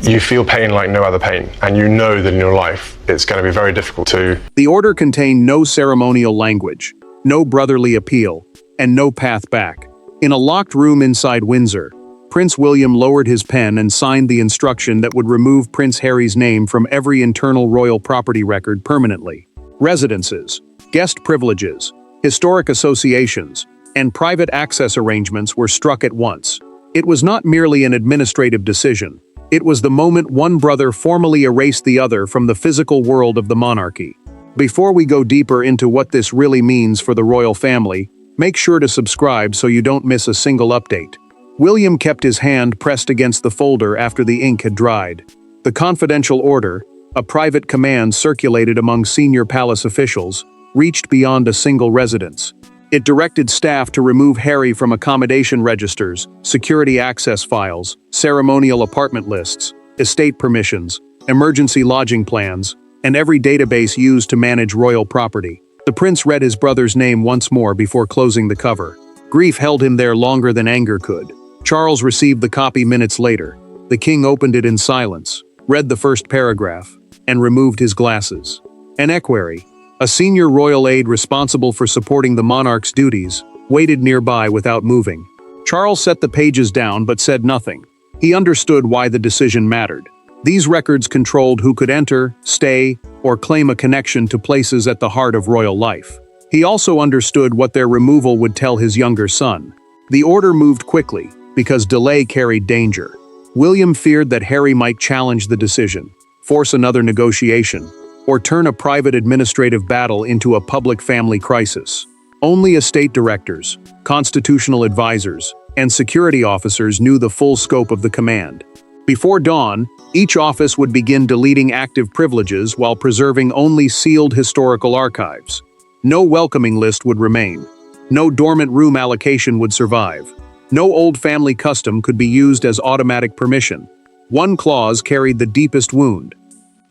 You feel pain like no other pain, and you know that in your life it's going to be very difficult to. The order contained no ceremonial language, no brotherly appeal, and no path back. In a locked room inside Windsor, Prince William lowered his pen and signed the instruction that would remove Prince Harry's name from every internal royal property record permanently. Residences, guest privileges, historic associations, and private access arrangements were struck at once. It was not merely an administrative decision. It was the moment one brother formally erased the other from the physical world of the monarchy. Before we go deeper into what this really means for the royal family, make sure to subscribe so you don't miss a single update. William kept his hand pressed against the folder after the ink had dried. The confidential order, a private command circulated among senior palace officials, reached beyond a single residence. It directed staff to remove Harry from accommodation registers, security access files, ceremonial apartment lists, estate permissions, emergency lodging plans, and every database used to manage royal property. The prince read his brother's name once more before closing the cover. Grief held him there longer than anger could. Charles received the copy minutes later. The king opened it in silence, read the first paragraph, and removed his glasses. An equerry, a senior royal aide responsible for supporting the monarch's duties, waited nearby without moving. Charles set the pages down but said nothing. He understood why the decision mattered. These records controlled who could enter, stay, or claim a connection to places at the heart of royal life. He also understood what their removal would tell his younger son. The order moved quickly, because delay carried danger. William feared that Harry might challenge the decision, force another negotiation, or turn a private administrative battle into a public family crisis. Only estate directors, constitutional advisors, and security officers knew the full scope of the command. Before dawn, each office would begin deleting active privileges while preserving only sealed historical archives. No welcoming list would remain. No dormant room allocation would survive. No old family custom could be used as automatic permission. One clause carried the deepest wound.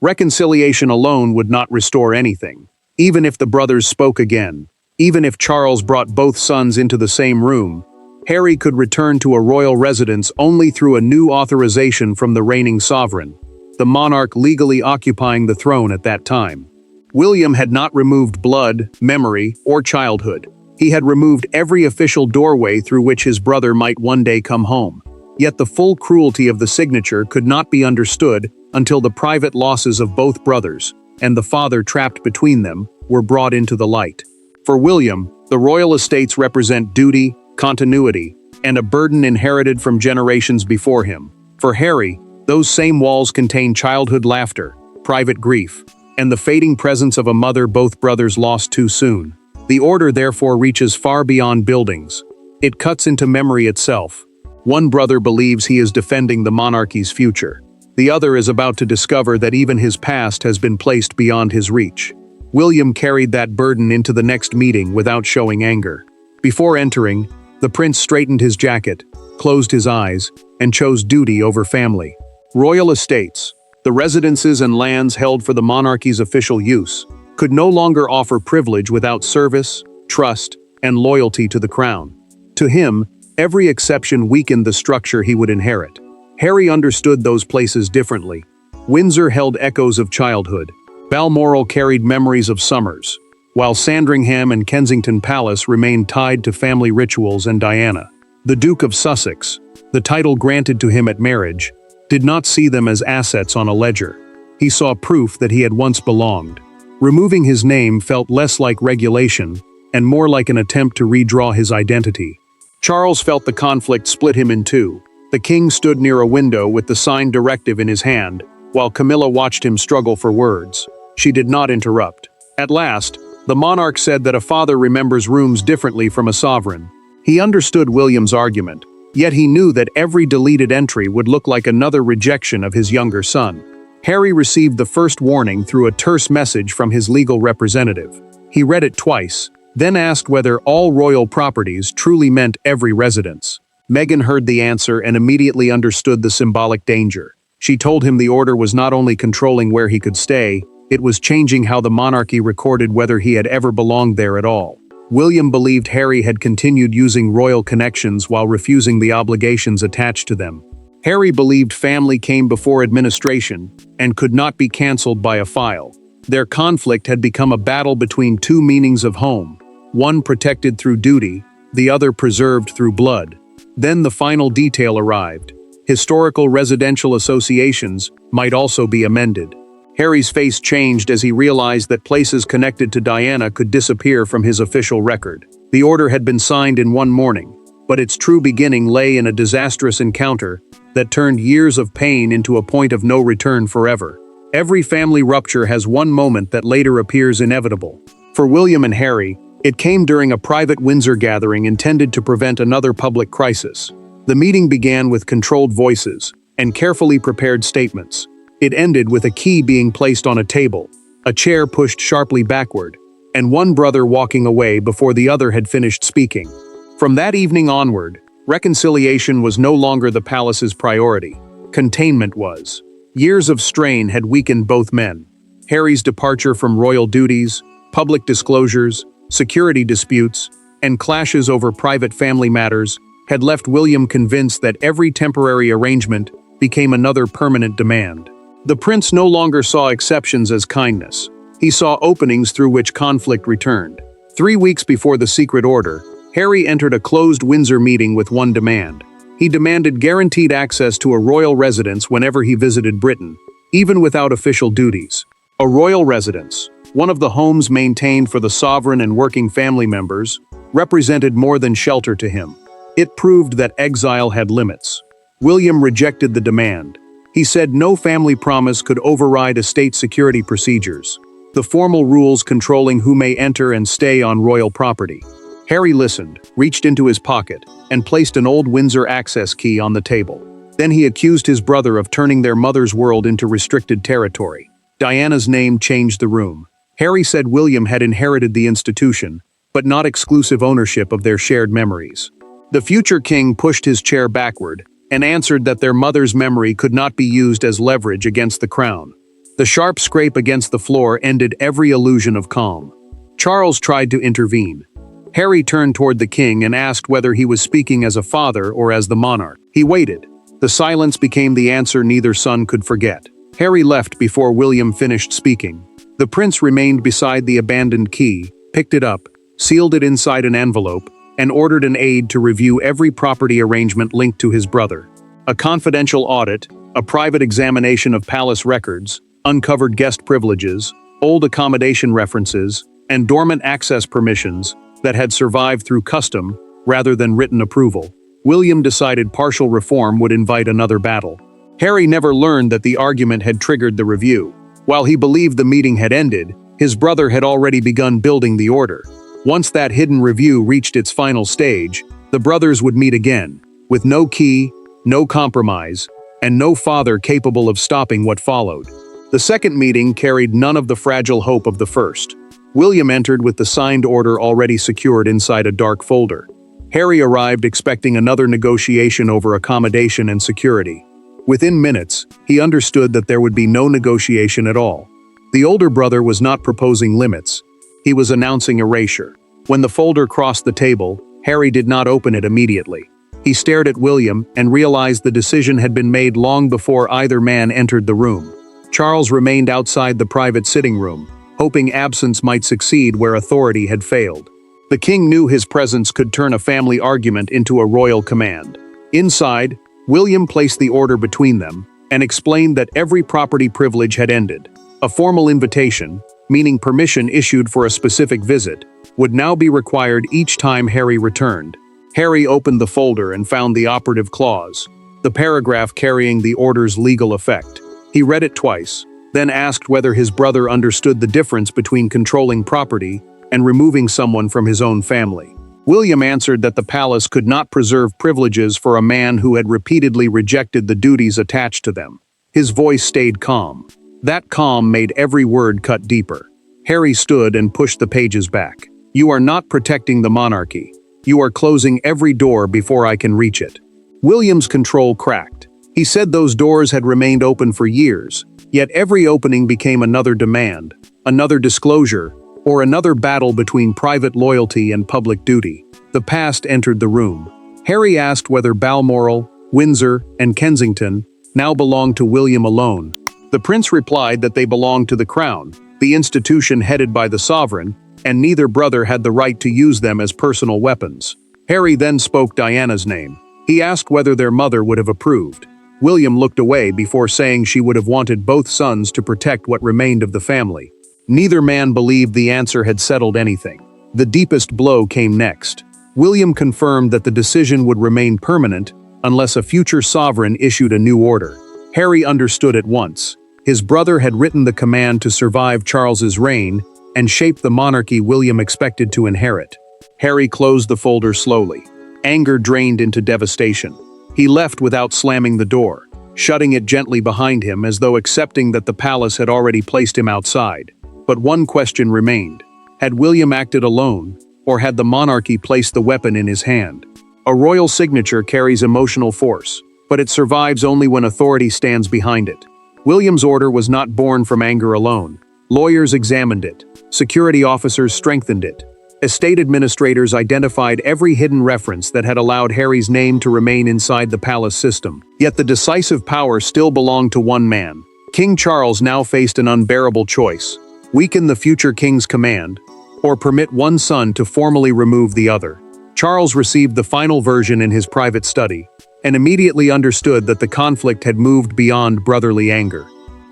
Reconciliation alone would not restore anything. Even if the brothers spoke again, even if Charles brought both sons into the same room, Harry could return to a royal residence only through a new authorization from the reigning sovereign, the monarch legally occupying the throne at that time. William had not removed blood, memory, or childhood. He had removed every official doorway through which his brother might one day come home. Yet the full cruelty of the signature could not be understood until the private losses of both brothers, and the father trapped between them, were brought into the light. For William, the royal estates represent duty, continuity, and a burden inherited from generations before him. For Harry, those same walls contain childhood laughter, private grief, and the fading presence of a mother both brothers lost too soon. The order therefore reaches far beyond buildings. It cuts into memory itself. One brother believes he is defending the monarchy's future. The other is about to discover that even his past has been placed beyond his reach. William carried that burden into the next meeting without showing anger. Before entering, the prince straightened his jacket, closed his eyes, and chose duty over family. Royal estates, the residences and lands held for the monarchy's official use, could no longer offer privilege without service, trust, and loyalty to the crown. To him, every exception weakened the structure he would inherit. Harry understood those places differently. Windsor held echoes of childhood. Balmoral carried memories of summers, while Sandringham and Kensington Palace remained tied to family rituals and Diana. The Duke of Sussex, the title granted to him at marriage, did not see them as assets on a ledger. He saw proof that he had once belonged. Removing his name felt less like regulation and more like an attempt to redraw his identity. Charles felt the conflict split him in two. The king stood near a window with the signed directive in his hand, while Camilla watched him struggle for words. She did not interrupt. At last, the monarch said that a father remembers rooms differently from a sovereign. He understood William's argument, yet he knew that every deleted entry would look like another rejection of his younger son. Harry received the first warning through a terse message from his legal representative. He read it twice, then asked whether all royal properties truly meant every residence. Meghan heard the answer and immediately understood the symbolic danger. She told him the order was not only controlling where he could stay, it was changing how the monarchy recorded whether he had ever belonged there at all. William believed Harry had continued using royal connections while refusing the obligations attached to them. Harry believed family came before administration and could not be cancelled by a file. Their conflict had become a battle between two meanings of home, one protected through duty, the other preserved through blood. Then the final detail arrived. Historical residential associations might also be amended. Harry's face changed as he realized that places connected to Diana could disappear from his official record. The order had been signed in one morning, but its true beginning lay in a disastrous encounter that turned years of pain into a point of no return forever. Every family rupture has one moment that later appears inevitable. For William and Harry, it came during a private Windsor gathering intended to prevent another public crisis. The meeting began with controlled voices and carefully prepared statements. It ended with a key being placed on a table, a chair pushed sharply backward, and one brother walking away before the other had finished speaking. From that evening onward, reconciliation was no longer the palace's priority. Containment was. Years of strain had weakened both men. Harry's departure from royal duties, public disclosures, security disputes, and clashes over private family matters had left William convinced that every temporary arrangement became another permanent demand. The prince no longer saw exceptions as kindness. He saw openings through which conflict returned. 3 weeks before the secret order, Harry entered a closed Windsor meeting with one demand. He demanded guaranteed access to a royal residence whenever he visited Britain, even without official duties. A royal residence, one of the homes maintained for the sovereign and working family members, represented more than shelter to him. It proved that exile had limits. William rejected the demand. He said no family promise could override estate security procedures, the formal rules controlling who may enter and stay on royal property. Harry listened, reached into his pocket, and placed an old Windsor access key on the table. Then he accused his brother of turning their mother's world into restricted territory. Diana's name changed the room. Harry said William had inherited the institution, but not exclusive ownership of their shared memories. The future king pushed his chair backward and answered that their mother's memory could not be used as leverage against the crown. The sharp scrape against the floor ended every illusion of calm. Charles tried to intervene. Harry turned toward the king and asked whether he was speaking as a father or as the monarch. He waited. The silence became the answer neither son could forget. Harry left before William finished speaking. The prince remained beside the abandoned key, picked it up, sealed it inside an envelope, and ordered an aide to review every property arrangement linked to his brother. A confidential audit, a private examination of palace records, uncovered guest privileges, old accommodation references, and dormant access permissions that had survived through custom rather than written approval. William decided partial reform would invite another battle. Harry never learned that the argument had triggered the review. While he believed the meeting had ended, his brother had already begun building the order. Once that hidden review reached its final stage, the brothers would meet again, with no key, no compromise, and no father capable of stopping what followed. The second meeting carried none of the fragile hope of the first. William entered with the signed order already secured inside a dark folder. Harry arrived expecting another negotiation over accommodation and security. Within minutes, he understood that there would be no negotiation at all. The older brother was not proposing limits. He was announcing erasure. When the folder crossed the table, Harry did not open it immediately. He stared at William and realized the decision had been made long before either man entered the room. Charles remained outside the private sitting room, hoping absence might succeed where authority had failed. The king knew his presence could turn a family argument into a royal command. Inside, William placed the order between them and explained that every property privilege had ended. A formal invitation, meaning permission issued for a specific visit, would now be required each time Harry returned. Harry opened the folder and found the operative clause, the paragraph carrying the order's legal effect. He read it twice, then asked whether his brother understood the difference between controlling property and removing someone from his own family. William answered that the palace could not preserve privileges for a man who had repeatedly rejected the duties attached to them. His voice stayed calm. That calm made every word cut deeper. Harry stood and pushed the pages back. "You are not protecting the monarchy. You are closing every door before I can reach it." William's control cracked. He said those doors had remained open for years, yet every opening became another demand, another disclosure, or another battle between private loyalty and public duty. The past entered the room. Harry asked whether Balmoral, Windsor, and Kensington, now belonged to William alone. The prince replied that they belonged to the crown, the institution headed by the sovereign, and neither brother had the right to use them as personal weapons. Harry then spoke Diana's name. He asked whether their mother would have approved. William looked away before saying she would have wanted both sons to protect what remained of the family. Neither man believed the answer had settled anything. The deepest blow came next. William confirmed that the decision would remain permanent unless a future sovereign issued a new order. Harry understood at once. His brother had written the command to survive Charles's reign and shape the monarchy William expected to inherit. Harry closed the folder slowly. Anger drained into devastation. He left without slamming the door, shutting it gently behind him as though accepting that the palace had already placed him outside. But one question remained. Had William acted alone, or had the monarchy placed the weapon in his hand? A royal signature carries emotional force, but it survives only when authority stands behind it. William's order was not born from anger alone. Lawyers examined it. Security officers strengthened it. Estate administrators identified every hidden reference that had allowed Harry's name to remain inside the palace system. Yet the decisive power still belonged to one man. King Charles now faced an unbearable choice: weaken the future king's command, or permit one son to formally remove the other. Charles received the final version in his private study, and immediately understood that the conflict had moved beyond brotherly anger.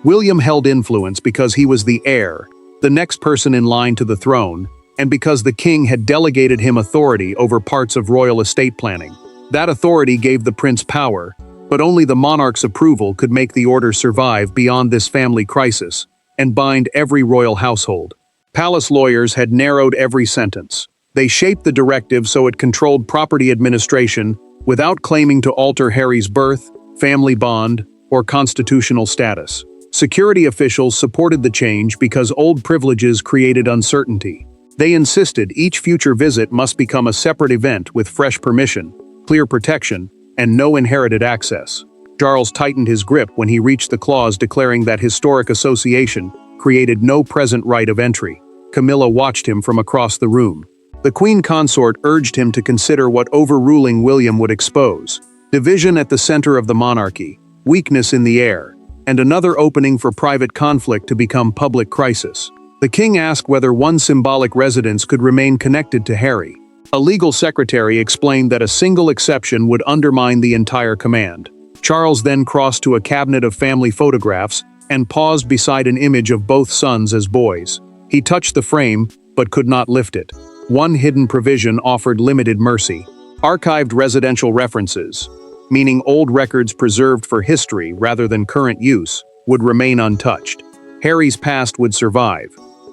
William held influence because he was the heir, the next person in line to the throne, and because the king had delegated him authority over parts of royal estate planning. That authority gave the prince power, but only the monarch's approval could make the order survive beyond this family crisis and bind every royal household. Palace lawyers had narrowed every sentence. They shaped the directive so it controlled property administration without claiming to alter Harry's birth, family bond, or constitutional status. Security officials supported the change because old privileges created uncertainty. They insisted each future visit must become a separate event with fresh permission, clear protection, and no inherited access. Charles tightened his grip when he reached the clause declaring that historic association created no present right of entry. Camilla watched him from across the room. The Queen Consort urged him to consider what overruling William would expose: division at the center of the monarchy, weakness in the air, and another opening for private conflict to become public crisis. The king asked whether one symbolic residence could remain connected to Harry. A legal secretary explained that a single exception would undermine the entire command. Charles then crossed to a cabinet of family photographs and paused beside an image of both sons as boys. He touched the frame, but could not lift it. One hidden provision offered limited mercy: archived residential references, meaning old records preserved for history rather than current use, would remain untouched. Harry's past would survive,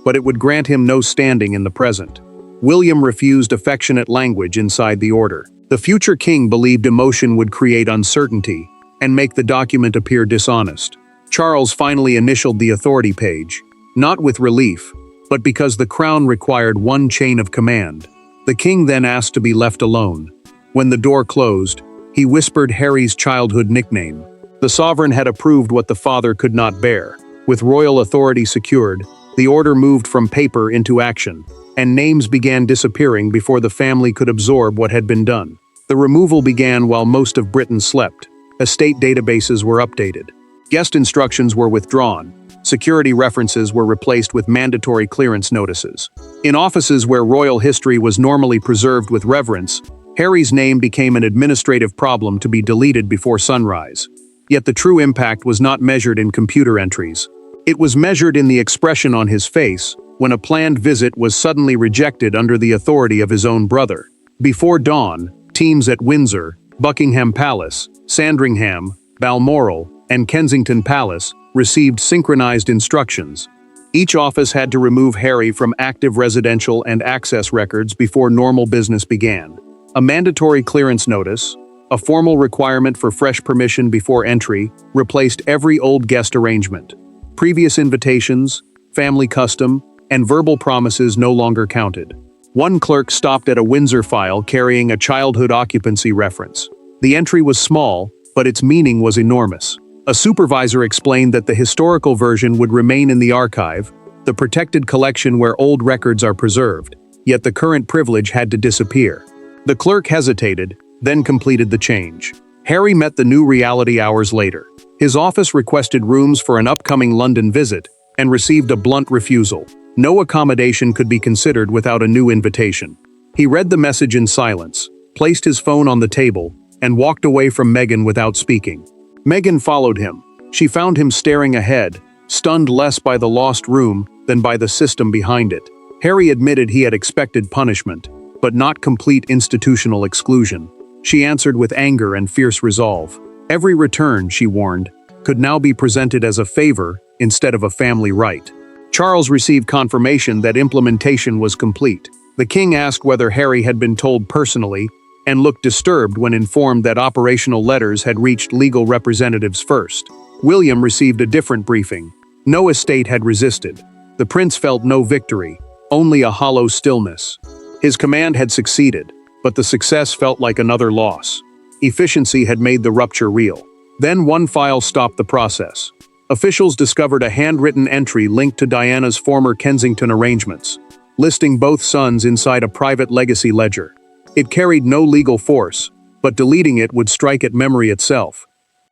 but it would grant him no standing in the present. William refused affectionate language inside the order. The future king believed emotion would create uncertainty and make the document appear dishonest. Charles finally initialed the authority page, not with relief, but because the crown required one chain of command. The king then asked to be left alone. When the door closed, he whispered Harry's childhood nickname. The sovereign had approved what the father could not bear. With royal authority secured, the order moved from paper into action, and names began disappearing before the family could absorb what had been done. The removal began while most of Britain slept. Estate databases were updated. Guest instructions were withdrawn. Security references were replaced with mandatory clearance notices. In offices where royal history was normally preserved with reverence, Harry's name became an administrative problem to be deleted before sunrise. Yet the true impact was not measured in computer entries. It was measured in the expression on his face when a planned visit was suddenly rejected under the authority of his own brother. Before dawn, teams at Windsor, Buckingham Palace, Sandringham, Balmoral, and Kensington Palace received synchronized instructions. Each office had to remove Harry from active residential and access records before normal business began. A mandatory clearance notice, a formal requirement for fresh permission before entry, replaced every old guest arrangement. Previous invitations, family custom, and verbal promises no longer counted. One clerk stopped at a Windsor file carrying a childhood occupancy reference. The entry was small, but its meaning was enormous. A supervisor explained that the historical version would remain in the archive, the protected collection where old records are preserved, yet the current privilege had to disappear. The clerk hesitated, then completed the change. Harry met the new reality hours later. His office requested rooms for an upcoming London visit and received a blunt refusal. No accommodation could be considered without a new invitation. He read the message in silence, placed his phone on the table, and walked away from Meghan without speaking. Meghan followed him. She found him staring ahead, stunned less by the lost room than by the system behind it. Harry admitted he had expected punishment, but not complete institutional exclusion. She answered with anger and fierce resolve. Every return, she warned, could now be presented as a favor instead of a family right. Charles received confirmation that implementation was complete. The king asked whether Harry had been told personally and looked disturbed when informed that operational letters had reached legal representatives first. William received a different briefing. No estate had resisted. The prince felt no victory, only a hollow stillness. His command had succeeded, but the success felt like another loss. Efficiency had made the rupture real. Then one file stopped the process. Officials discovered a handwritten entry linked to Diana's former Kensington arrangements, listing both sons inside a private legacy ledger. It carried no legal force, but deleting it would strike at memory itself.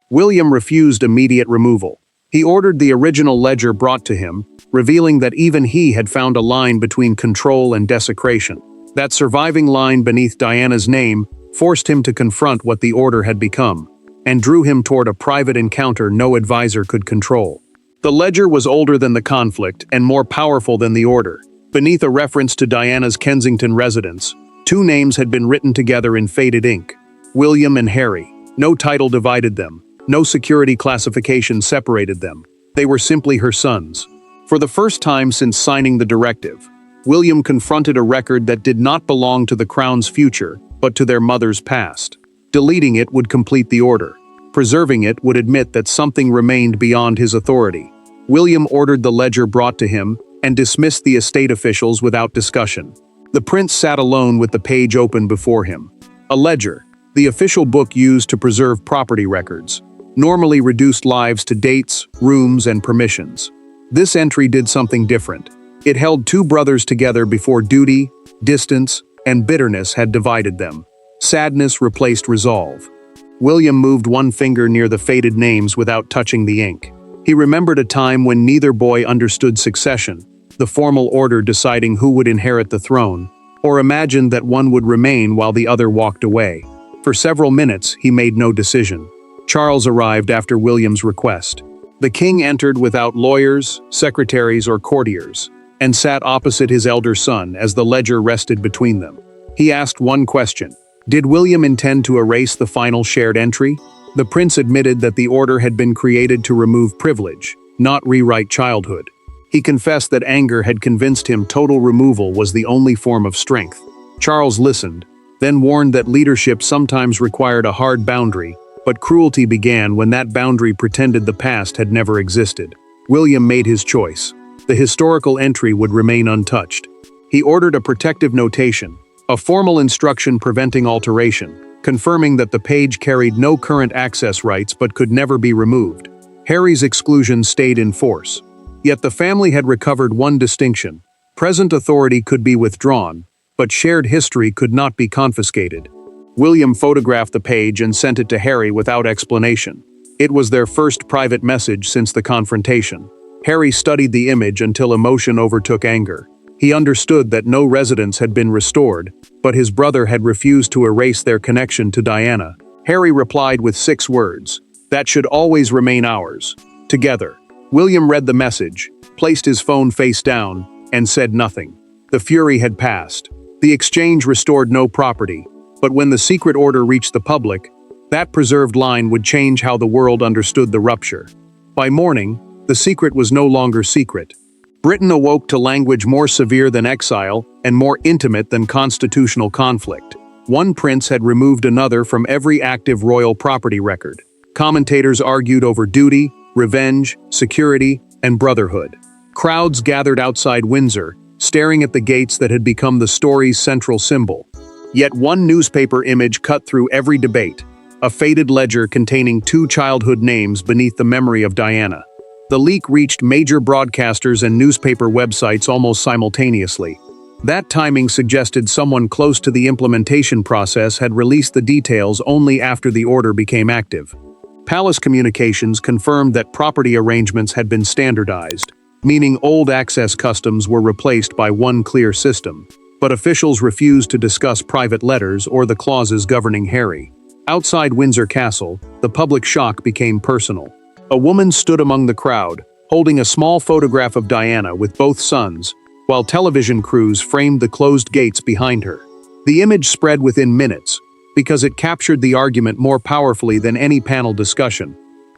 William refused immediate removal. He ordered the original ledger brought to him, revealing that even he had found a line between control and desecration. That surviving line beneath Diana's name forced him to confront what the order had become, and drew him toward a private encounter no advisor could control. The ledger was older than the conflict and more powerful than the order. Beneath a reference to Diana's Kensington residence, two names had been written together in faded ink: William and Harry. No title divided them. No security classification separated them. They were simply her sons. For the first time since signing the directive, William confronted a record that did not belong to the crown's future, but to their mother's past. Deleting it would complete the order. Preserving it would admit that something remained beyond his authority. William ordered the ledger brought to him and dismissed the estate officials without discussion. The prince sat alone with the page open before him. A ledger, the official book used to preserve property records, normally reduced lives to dates, rooms, and permissions. This entry did something different. It held two brothers together before duty, distance, and bitterness had divided them. Sadness replaced resolve. William moved one finger near the faded names without touching the ink. He remembered a time when neither boy understood succession, the formal order deciding who would inherit the throne, or imagined that one would remain while the other walked away. For several minutes, he made no decision. Charles arrived after William's request. The king entered without lawyers, secretaries, or courtiers, and sat opposite his elder son as the ledger rested between them. He asked one question: did William intend to erase the final shared entry? The prince admitted that the order had been created to remove privilege, not rewrite childhood. He confessed that anger had convinced him total removal was the only form of strength. Charles listened, then warned that leadership sometimes required a hard boundary, but cruelty began when that boundary pretended the past had never existed. William made his choice. The historical entry would remain untouched. He ordered a protective notation, a formal instruction preventing alteration, confirming that the page carried no current access rights but could never be removed. Harry's exclusion stayed in force. Yet the family had recovered one distinction: present authority could be withdrawn, but shared history could not be confiscated. William photographed the page and sent it to Harry without explanation. It was their first private message since the confrontation. Harry studied the image until emotion overtook anger. He understood that no residence had been restored, but his brother had refused to erase their connection to Diana. Harry replied with 6 words: "That should always remain ours. Together." William read the message, placed his phone face down, and said nothing. The fury had passed. The exchange restored no property, but when the secret order reached the public, that preserved line would change how the world understood the rupture. By morning, the secret was no longer secret. Britain awoke to language more severe than exile and more intimate than constitutional conflict. One prince had removed another from every active royal property record. Commentators argued over duty, revenge, security, and brotherhood. Crowds gathered outside Windsor, staring at the gates that had become the story's central symbol. Yet one newspaper image cut through every debate: a faded ledger containing 2 childhood names beneath the memory of Diana. The leak reached major broadcasters and newspaper websites almost simultaneously. That timing suggested someone close to the implementation process had released the details only after the order became active. Palace communications confirmed that property arrangements had been standardized, meaning old access customs were replaced by one clear system. But officials refused to discuss private letters or the clauses governing Harry. Outside Windsor Castle, the public shock became personal. A woman stood among the crowd, holding a small photograph of Diana with both sons, while television crews framed the closed gates behind her. The image spread within minutes, because it captured the argument more powerfully than any panel discussion.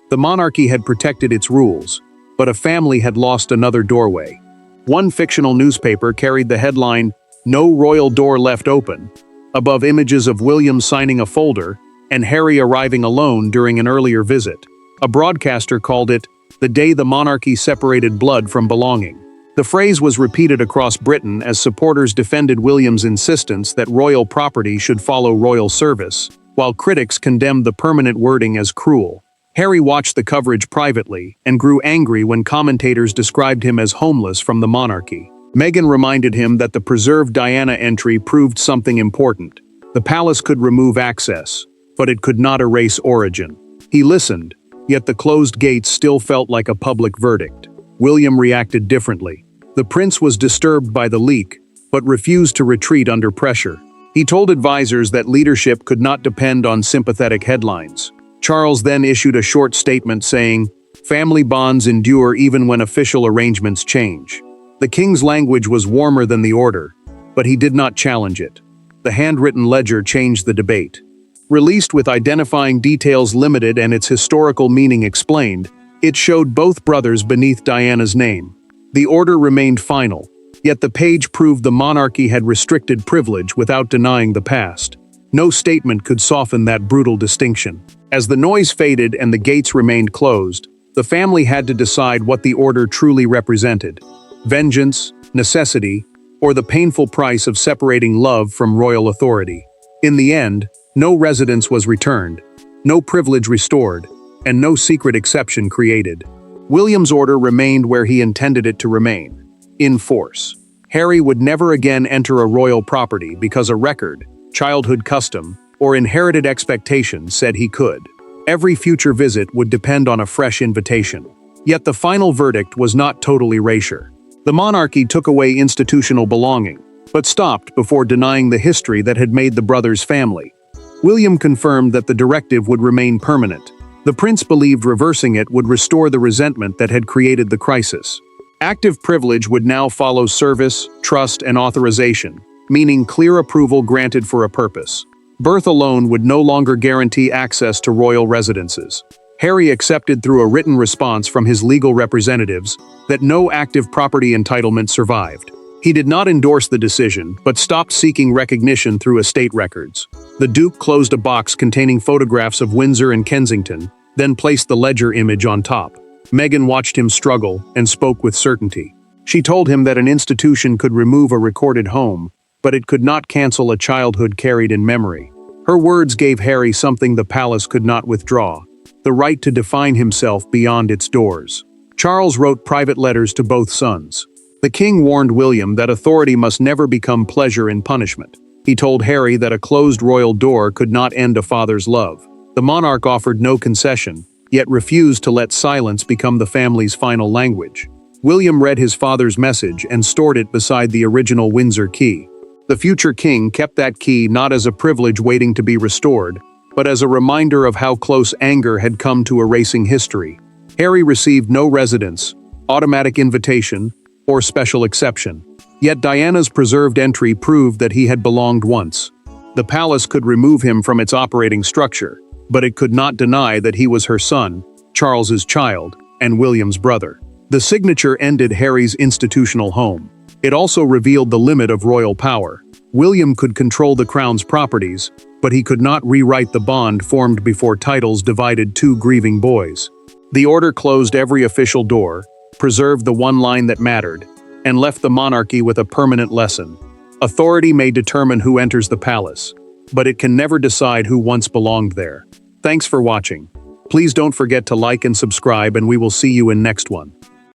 The monarchy had protected its rules, but a family had lost another doorway. One fictional newspaper carried the headline, "No royal door left open," above images of William signing a folder and Harry arriving alone during an earlier visit. A broadcaster called it, "The day the monarchy separated blood from belonging." The phrase was repeated across Britain as supporters defended William's insistence that royal property should follow royal service, while critics condemned the permanent wording as cruel. Harry watched the coverage privately and grew angry when commentators described him as homeless from the monarchy. Meghan reminded him that the preserved Diana entry proved something important. The palace could remove access, but it could not erase origin. He listened, yet the closed gates still felt like a public verdict. William reacted differently. The prince was disturbed by the leak, but refused to retreat under pressure. He told advisors that leadership could not depend on sympathetic headlines. Charles then issued a short statement saying, "Family bonds endure even when official arrangements change." The king's language was warmer than the order, but he did not challenge it. The handwritten ledger changed the debate. Released with identifying details limited and its historical meaning explained, it showed both brothers beneath Diana's name. The order remained final, yet the page proved the monarchy had restricted privilege without denying the past. No statement could soften that brutal distinction. As the noise faded and the gates remained closed, the family had to decide what the order truly represented: vengeance, necessity, or the painful price of separating love from royal authority. In the end, no residence was returned, no privilege restored, and no secret exception created. William's order remained where he intended it to remain, in force. Harry would never again enter a royal property because a record, childhood custom, or inherited expectation said he could. Every future visit would depend on a fresh invitation. Yet the final verdict was not total erasure. The monarchy took away institutional belonging, but stopped before denying the history that had made the brothers family. William confirmed that the directive would remain permanent. The prince believed reversing it would restore the resentment that had created the crisis. Active privilege would now follow service, trust, and authorization, meaning clear approval granted for a purpose. Birth alone would no longer guarantee access to royal residences. Harry accepted through a written response from his legal representatives that no active property entitlement survived. He did not endorse the decision, but stopped seeking recognition through estate records. The Duke closed a box containing photographs of Windsor and Kensington, then placed the ledger image on top. Meghan watched him struggle and spoke with certainty. She told him that an institution could remove a recorded home, but it could not cancel a childhood carried in memory. Her words gave Harry something the palace could not withdraw: the right to define himself beyond its doors. Charles wrote private letters to both sons. The king warned William that authority must never become pleasure in punishment. He told Harry that a closed royal door could not end a father's love. The monarch offered no concession, yet refused to let silence become the family's final language. William read his father's message and stored it beside the original Windsor key. The future king kept that key not as a privilege waiting to be restored, but as a reminder of how close anger had come to erasing history. Harry received no residence, automatic invitation, or special exception. Yet Diana's preserved entry proved that he had belonged once. The palace could remove him from its operating structure, but it could not deny that he was her son, Charles's child, and William's brother. The signature ended Harry's institutional home. It also revealed the limit of royal power. William could control the crown's properties, but he could not rewrite the bond formed before titles divided two grieving boys. The order closed every official door, preserved the one line that mattered, and left the monarchy with a permanent lesson. Authority may determine who enters the palace, but it can never decide who once belonged there. Thanks for watching. Please don't forget to like and subscribe, and we will see you in next one.